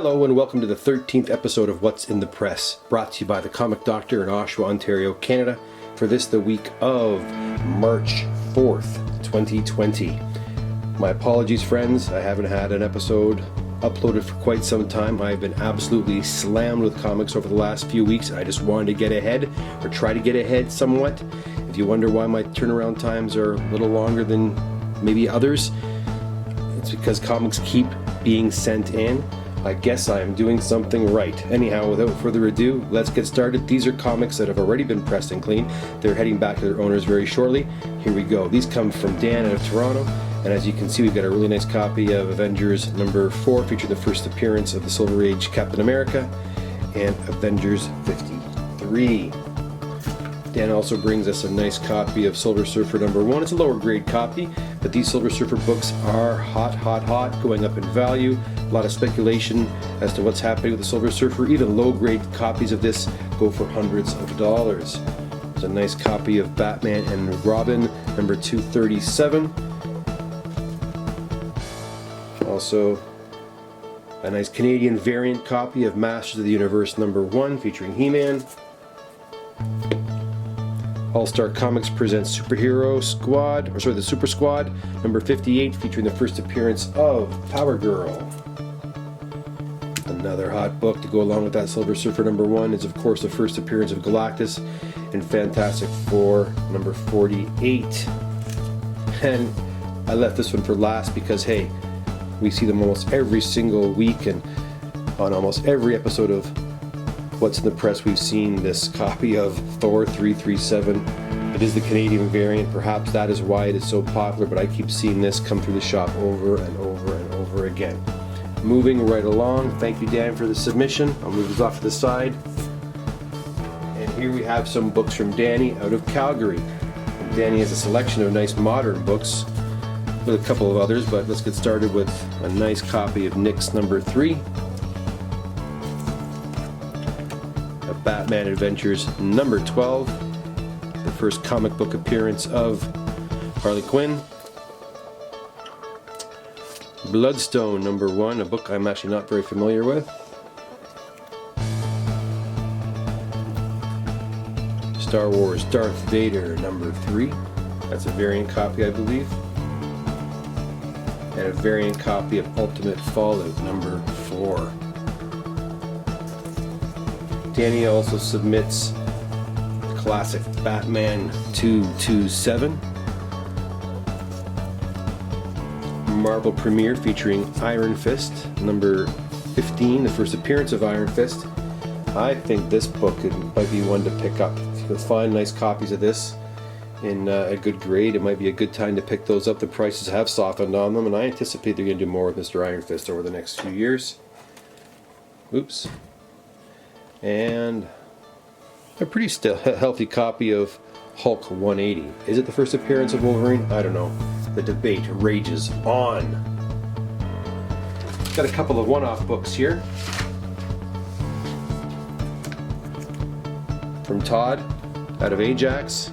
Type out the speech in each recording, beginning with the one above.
Hello and welcome to the 13th episode of What's in the Press, brought to you by the Comic Doctor in Oshawa, Ontario, Canada, for this the week of March 4th, 2020. My apologies, friends, I haven't had an episode uploaded for quite some time. I've been absolutely slammed with comics over the last few weeks. I just wanted to get ahead, or try to get ahead somewhat. If you wonder why my turnaround times are a little longer than maybe others, it's because comics keep being sent in. I guess I am doing something right. Anyhow, without further ado, let's get started. These are comics that have already been pressed and cleaned. They're heading back to their owners very shortly. Here we go. These come from Dan out of Toronto, and as you can see, we've got a really nice copy of Avengers number 4, featuring the first appearance of the Silver Age Captain America, and Avengers 53. Dan also brings us a nice copy of Silver Surfer number 1. It's a lower grade copy, but these Silver Surfer books are hot, going up in value. A lot of speculation as to what's happening with the Silver Surfer. Even low grade copies of this go for hundreds of dollars. There's a nice copy of Batman and Robin number 237. Also, a nice Canadian variant copy of Masters of the Universe number 1, featuring He-Man. All-Star Comics presents the Super Squad, number 58, featuring the first appearance of Power Girl. Another hot book to go along with that Silver Surfer number 1 is, of course, the first appearance of Galactus in Fantastic Four number 48. And I left this one for last because, hey, we see them almost every single week, and on almost every episode of What's in the Press, we've seen this copy of Thor 337. It is the Canadian variant. Perhaps that is why it is so popular, but I keep seeing this come through the shop over and over and over again. Moving right along, thank you, Dan, for the submission. I'll move this off to the side. And here we have some books from Danny out of Calgary. And Danny has a selection of nice modern books with a couple of others, but let's get started with a nice copy of Nick's number 3. Batman Adventures number 12, the first comic book appearance of Harley Quinn. Bloodstone number 1, a book I'm actually not very familiar with. Star Wars Darth Vader number 3, that's a variant copy, I believe. And a variant copy of Ultimate Fallout number 4. Danny also submits the classic Batman 227, Marvel Premiere featuring Iron Fist, number 15, the first appearance of Iron Fist. I think this book might be one to pick up. If you can find nice copies of this in a good grade, it might be a good time to pick those up. The prices have softened on them, and I anticipate they're going to do more with Mr. Iron Fist over the next few years. Oops. And a pretty healthy copy of Hulk 180. Is it the first appearance of Wolverine? I don't know. The debate rages on. Got a couple of one-off books here. From Todd, out of Ajax.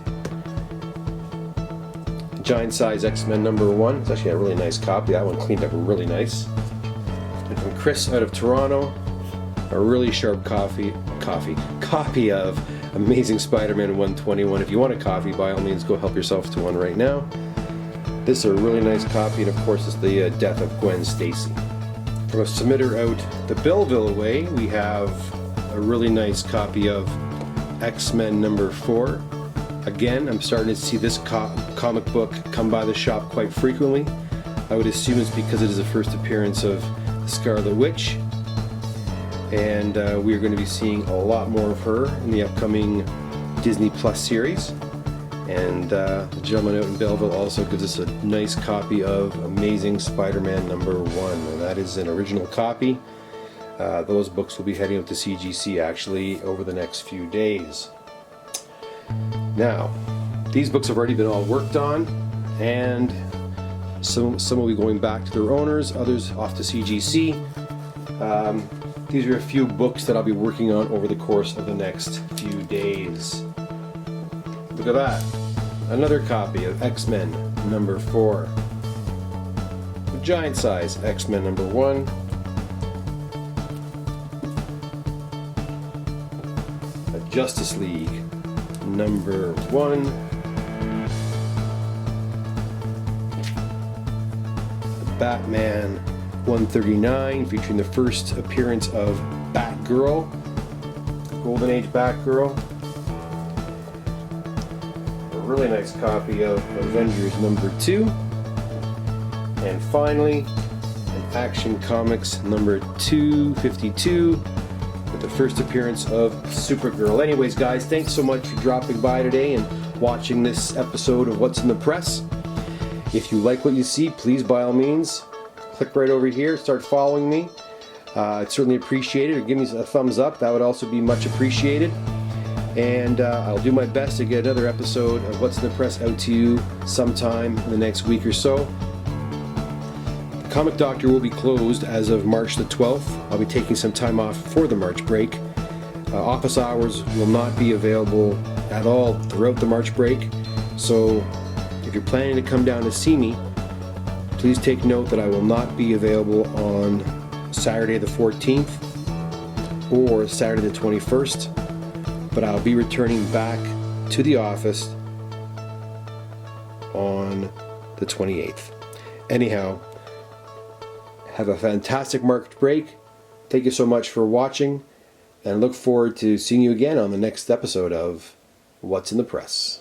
Giant Size X-Men number 1. It's actually a really nice copy. That one cleaned up really nice. And from Chris, out of Toronto, a really sharp copy of Amazing Spider-Man 121. If you want a copy, by all means, go help yourself to one right now. This is a really nice copy, and of course, it's the death of Gwen Stacy. From a submitter out the Belleville way, we have a really nice copy of X-Men number 4. Again, I'm starting to see this comic book come by the shop quite frequently. I would assume it's because it is the first appearance of the Scarlet Witch. And we are going to be seeing a lot more of her in the upcoming Disney Plus series. And the gentleman out in Belleville also gives us a nice copy of Amazing Spider-Man number 1, and that is an original copy. Those books will be heading out to CGC actually over the next few days. Now, these books have already been all worked on, and some will be going back to their owners, others off to CGC. These are a few books that I'll be working on over the course of the next few days. Look at that. Another copy of X-Men number 4. The Giant Size X-Men number 1. Justice League number 1. The Batman 139, featuring the first appearance of Batgirl, Golden Age Batgirl. A really nice copy of Avengers number 2. And finally, an Action Comics number 252 with the first appearance of Supergirl. Anyways, guys, thanks so much for dropping by today and watching this episode of What's in the Press. If you like what you see, please, by all means, click right over here, start following me. I'd certainly appreciate it, or give me a thumbs up. That would also be much appreciated. And I'll do my best to get another episode of What's in the Press out to you sometime in the next week or so. The Comic Doctor will be closed as of March the 12th. I'll be taking some time off for the March break. Office hours will not be available at all throughout the March break. So if you're planning to come down to see me, please take note that I will not be available on Saturday the 14th or Saturday the 21st, but I'll be returning back to the office on the 28th. Anyhow, have a fantastic March break. Thank you so much for watching, and look forward to seeing you again on the next episode of What's in the Press.